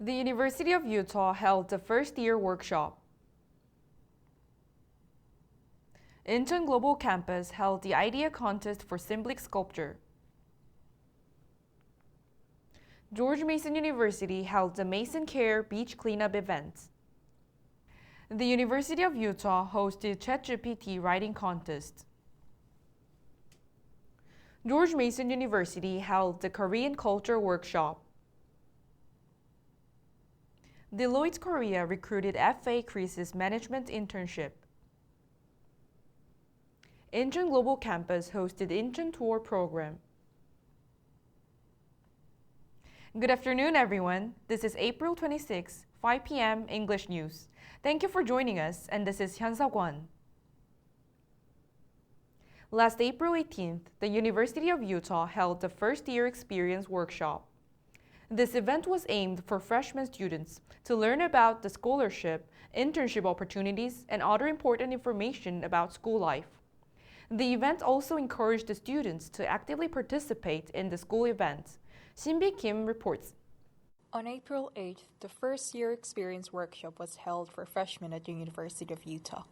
The University of Utah held the first-year workshop. Incheon Global Campus held the idea contest for symbolic sculpture. George Mason University held the Mason Care Beach Cleanup event. The University of Utah hosted ChatGPT writing contest. George Mason University held the Korean Culture Workshop. Deloitte Korea recruited FA Crisis Management Internship. Incheon Global Campus hosted Incheon Tour Program. Good afternoon, everyone. This is April 26, 5 p.m. English News. Thank you for joining us, and this is Hyeonseo. Last April 18th, the University of Utah held the first-year experience workshop. This event was aimed for freshman students to learn about the scholarship, internship opportunities, and other important information about school life. The event also encouraged the students to actively participate in the school events. Sinbi Kim reports. On April 8th, the first-year experience workshop was held for freshmen at the University of Utah.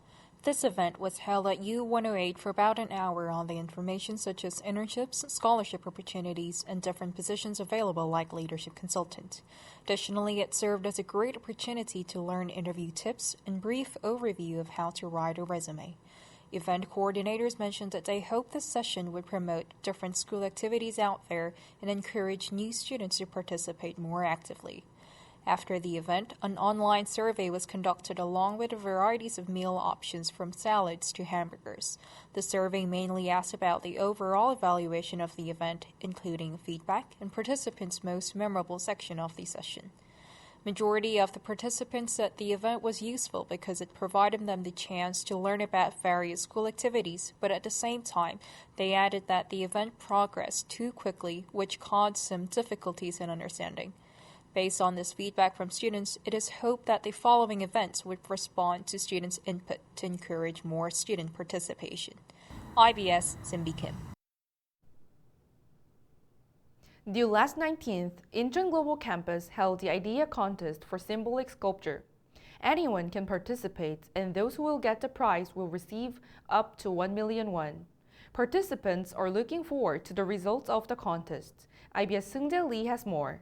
This event was held at U108 for about an hour on the information such as internships, scholarship opportunities, and different positions available like leadership consultant. Additionally, it served as a great opportunity to learn interview tips and brief overview of how to write a resume. Event coordinators mentioned that they hope this session would promote different school activities out there and encourage new students to participate more actively. After the event, an online survey was conducted along with varieties of meal options from salads to hamburgers. The survey mainly asked about the overall evaluation of the event, including feedback and participants' most memorable section of the session. Majority of the participants said the event was useful because it provided them the chance to learn about various school activities, but at the same time, they added that the event progressed too quickly, which caused some difficulties in understanding. Based on this feedback from students, it is hoped that the following events would respond to students' input to encourage more student participation. IBS Sinbi Kim. Due last 19th, Incheon Global Campus held the idea contest for symbolic sculpture. Anyone can participate, and those who will get the prize will receive up to 1 million won. Participants are looking forward to the results of the contest. IBS Seung Lee has more.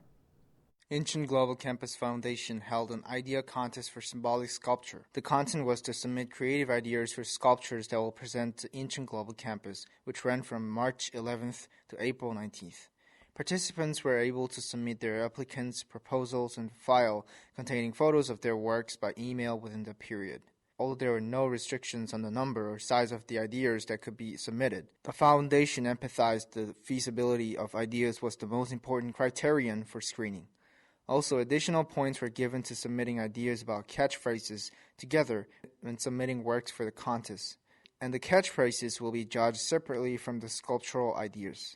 Incheon Global Campus Foundation held an idea contest for symbolic sculpture. The content was to submit creative ideas for sculptures that will present to Incheon Global Campus, which ran from March 11th to April 19th. Participants were able to submit their applicants, proposals, and file containing photos of their works by email within the period. Although there were no restrictions on the number or size of the ideas that could be submitted, the foundation emphasized the feasibility of ideas was the most important criterion for screening. Also, additional points were given to submitting ideas about catchphrases together when submitting works for the contest, and the catchphrases will be judged separately from the sculptural ideas.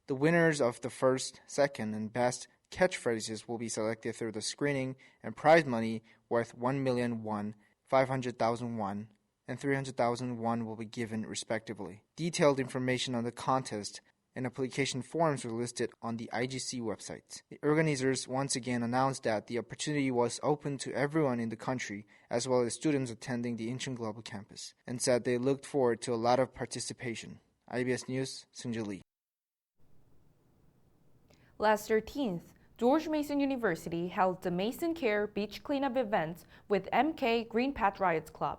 The winners of the first, second, and best catchphrases will be selected through the screening, and prize money worth 1 million won, 500,000 won, and 300,000 won will be given respectively. Detailed information on the contest and application forms were listed on the IGC website. The organizers once again announced that the opportunity was open to everyone in the country, as well as students attending the Incheon Global Campus, and said they looked forward to a lot of participation. IBS News, Seung Lee. Last 13th, George Mason University held the Mason Care Beach Cleanup event with MK Green Patriots Club.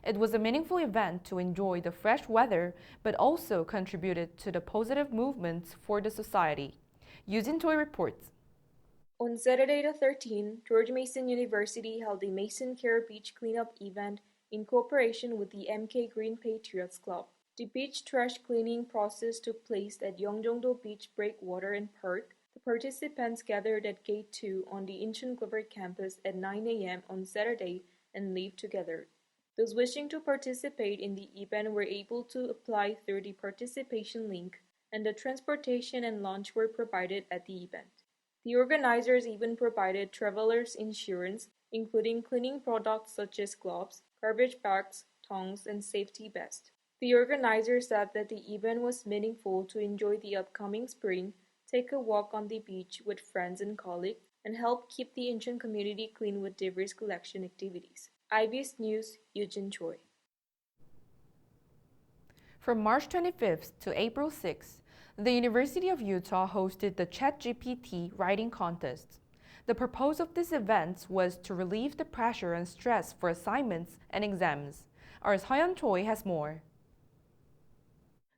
It was a meaningful event to enjoy the fresh weather, but also contributed to the positive movements for the society. Yoojin Choi reports. On Saturday the 13th, George Mason University held the Mason Care Beach Cleanup event in cooperation with the MK Green Patriots Club. The beach trash cleaning process took place at Yeongjongdo Beach Breakwater and Park. The participants gathered at Gate 2 on the Incheon Global Campus at 9 a.m. on Saturday and lived together. Those wishing to participate in the event were able to apply through the participation link, and the transportation and lunch were provided at the event. The organizers even provided travelers' insurance, including cleaning products such as gloves, garbage bags, tongs, and safety vests. The organizers said that the event was meaningful to enjoy the upcoming spring, take a walk on the beach with friends and colleagues, and help keep the Incheon community clean with diverse collection activities. IBS News, Yoojin, Choi. From March 25th to April 6th, the University of Utah hosted the ChatGPT writing contest. The purpose of this event was to relieve the pressure and stress for assignments and exams. Our Choi has more.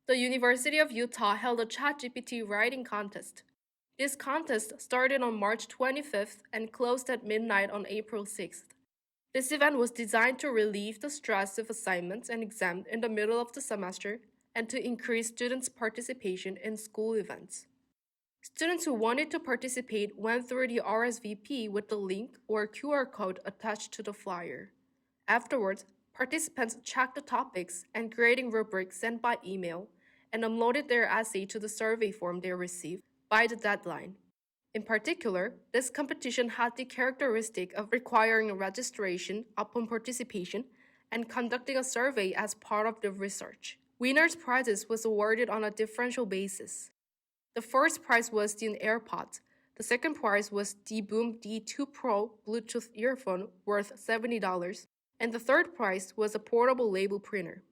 The University of Utah held a ChatGPT writing contest. This contest started on March 25th and closed at midnight on April 6th. This event was designed to relieve the stress of assignments and exams in the middle of the semester and to increase students' participation in school events. Students who wanted to participate went through the RSVP with the link or QR code attached to the flyer. Afterwards, participants checked the topics and grading rubrics sent by email and uploaded their essay to the survey form they received by the deadline. In particular, this competition had the characteristic of requiring a registration upon participation and conducting a survey as part of the research. Winners' prizes was awarded on a differential basis. The first prize was the AirPods. The second prize was the Boom D2 Pro Bluetooth earphone worth $70, and the third prize was a portable label printer.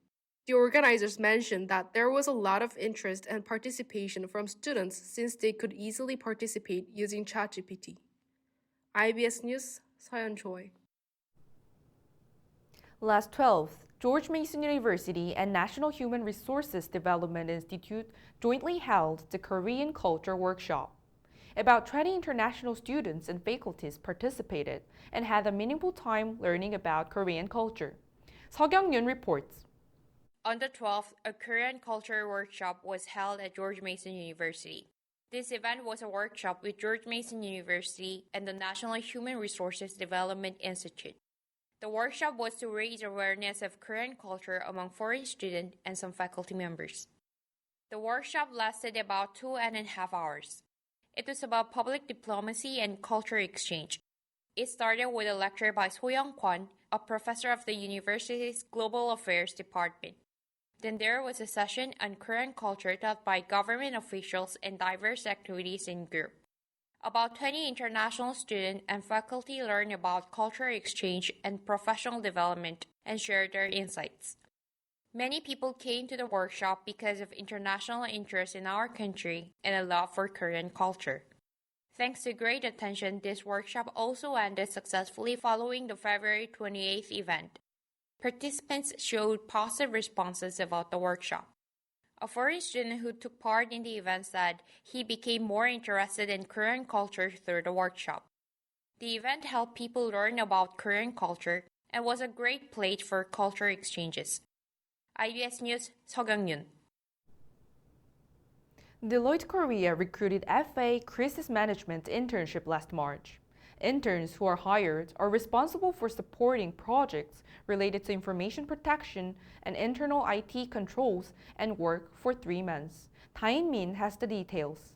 The organizers mentioned that there was a lot of interest and participation from students since they could easily participate using ChatGPT. IBS News, Choi. Last 12th, George Mason University and National Human Resources Development Institute jointly held the Korean Culture Workshop. About 20 international students and faculties participated and had a meaningful time learning about Korean culture. Yoon reports. On the 12th, a Korean culture workshop was held at George Mason University. This event was a workshop with George Mason University and the National Human Resources Development Institute. The workshop was to raise awareness of Korean culture among foreign students and some faculty members. The workshop lasted about 2.5 hours. It was about public diplomacy and culture exchange. It started with a lecture by Kweon, a professor of the university's Global Affairs Department. Then there was a session on Korean culture taught by government officials and diverse activities in group. About 20 international students and faculty learned about cultural exchange and professional development and shared their insights. Many people came to the workshop because of international interest in our country and a love for Korean culture. Thanks to great attention, this workshop also ended successfully following the February 28th event. Participants showed positive responses about the workshop. A foreign student who took part in the event said he became more interested in Korean culture through the workshop. The event helped people learn about Korean culture and was a great place for culture exchanges. IBS News, Seoyeon. Deloitte Korea recruited FA Crisis Management internship last March. Interns who are hired are responsible for supporting projects related to information protection and internal IT controls and work for 3 months. Dain has the details.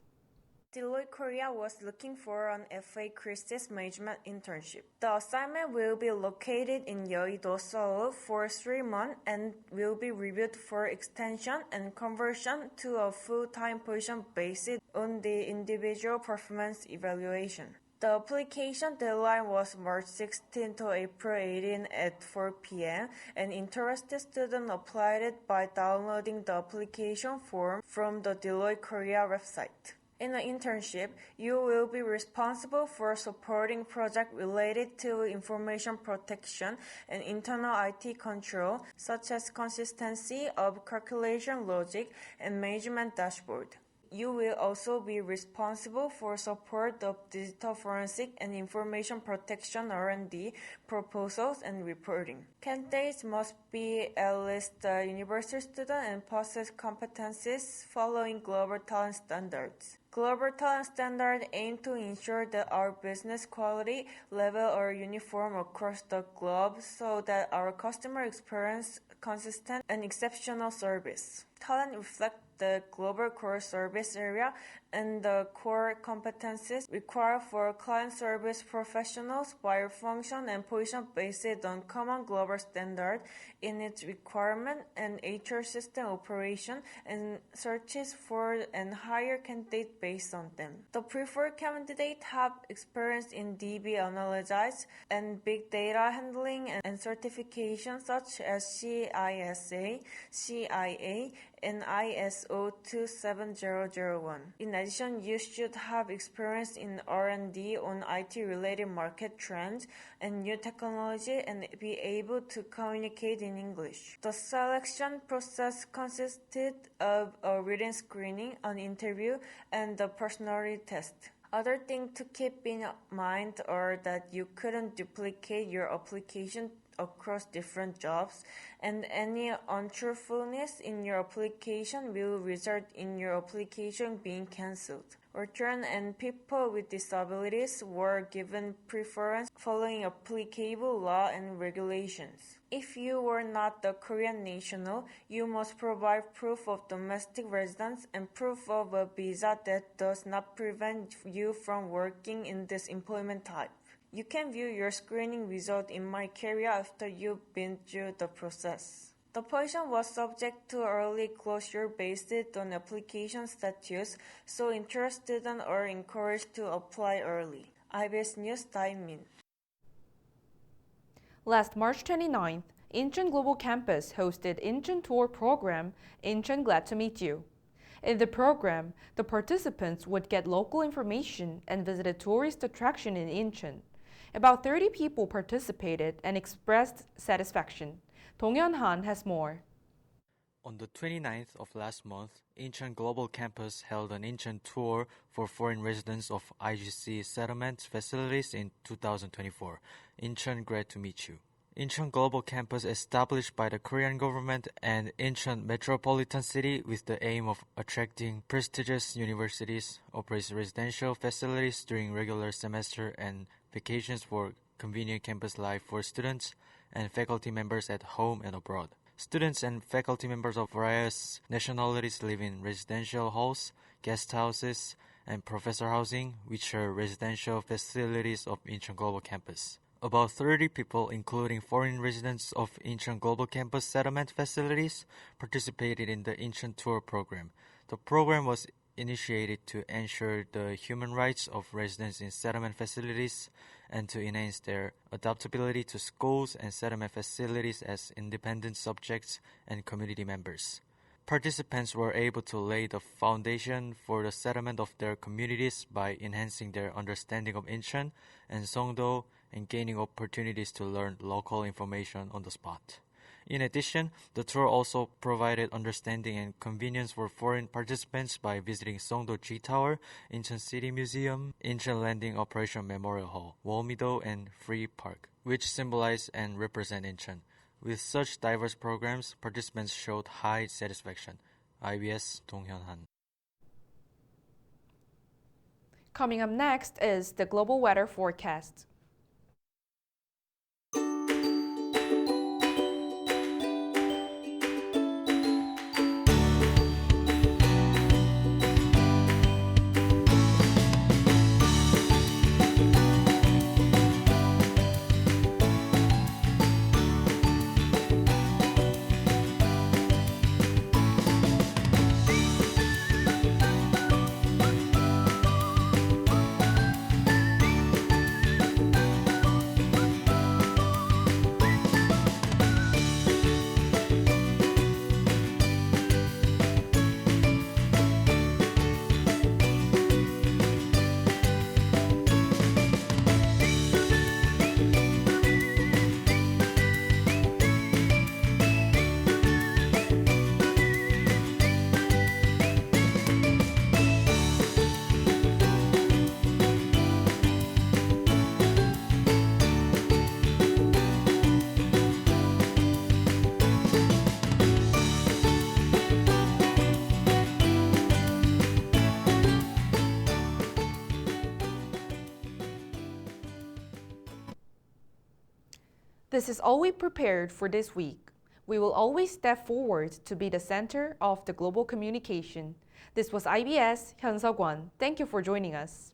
Deloitte Korea was looking for an FA Crisis Management internship. The assignment will be located in Yeouido, Seoul for 3 months and will be reviewed for extension and conversion to a full-time position based on the individual performance evaluation. The application deadline was March 16 to April 18 at 4 p.m. and interested students applied it by downloading the application form from the Deloitte Korea website. In the internship, you will be responsible for supporting projects related to information protection and internal IT control, such as consistency of calculation logic and management dashboard. You will also be responsible for support of digital forensic and information protection R&D proposals and reporting. Candidates must be at least a university student and possess competencies following global talent standards. Global talent standards aim to ensure that our business quality level are uniform across the globe so that our customer experience consistent and exceptional service. Talent reflect the global core service area and the core competencies required for client service professionals by function and position based on common global standard in its requirement and HR system operation and searches for and hire candidate based on them. The preferred candidate have experience in DB analysis and big data handling and certification such as CISA, CIA, and ISO 27001. In addition, you should have experience in R&D on IT-related market trends and new technology and be able to communicate in English. The selection process consisted of a written screening, an interview, and a personality test. Other things to keep in mind are that you couldn't duplicate your application across different jobs, and any untruthfulness in your application will result in your application being cancelled. Veterans and people with disabilities were given preference following applicable law and regulations. If you were not a Korean national, you must provide proof of domestic residence and proof of a visa that does not prevent you from working in this employment type. You can view your screening result in My Career after you've been through the process. The position was subject to early closure based on application status, so interested students are encouraged to apply early. IBS News, Dain. Last March 29th, Incheon Global Campus hosted Incheon Tour program, Incheon Glad to Meet You. In the program, the participants would get local information and visit a tourist attraction in Incheon. About 30 people participated and expressed satisfaction. Dong-hyun Han has more. On the 29th of last month, Incheon Global Campus held an Incheon tour for foreign residents of IGC settlement facilities in 2024. Incheon, glad to meet you. Incheon Global Campus established by the Korean government and Incheon Metropolitan City with the aim of attracting prestigious universities, operates residential facilities during regular semester and vacations for convenient campus life for students and faculty members at home and abroad. Students and faculty members of various nationalities live in residential halls, guest houses, and professor housing, which are residential facilities of Incheon Global Campus. About 30 people, including foreign residents of Incheon Global Campus settlement facilities, participated in the Incheon Tour program. The program was initiated to ensure the human rights of residents in settlement facilities and to enhance their adaptability to schools and settlement facilities as independent subjects and community members. Participants were able to lay the foundation for the settlement of their communities by enhancing their understanding of Incheon and Seongdo and gaining opportunities to learn local information on the spot. In addition, the tour also provided understanding and convenience for foreign participants by visiting Seongdo G Tower, Incheon City Museum, Incheon Landing Operation Memorial Hall, Walmido, and Free Park, which symbolize and represent Incheon. With such diverse programs, participants showed high satisfaction. IBS Dong-hyun Han. Coming up next is the global weather forecast. This is all we prepared for this week. We will always step forward to be the center of the global communication. This was IBS Hyeonseo. Thank you for joining us.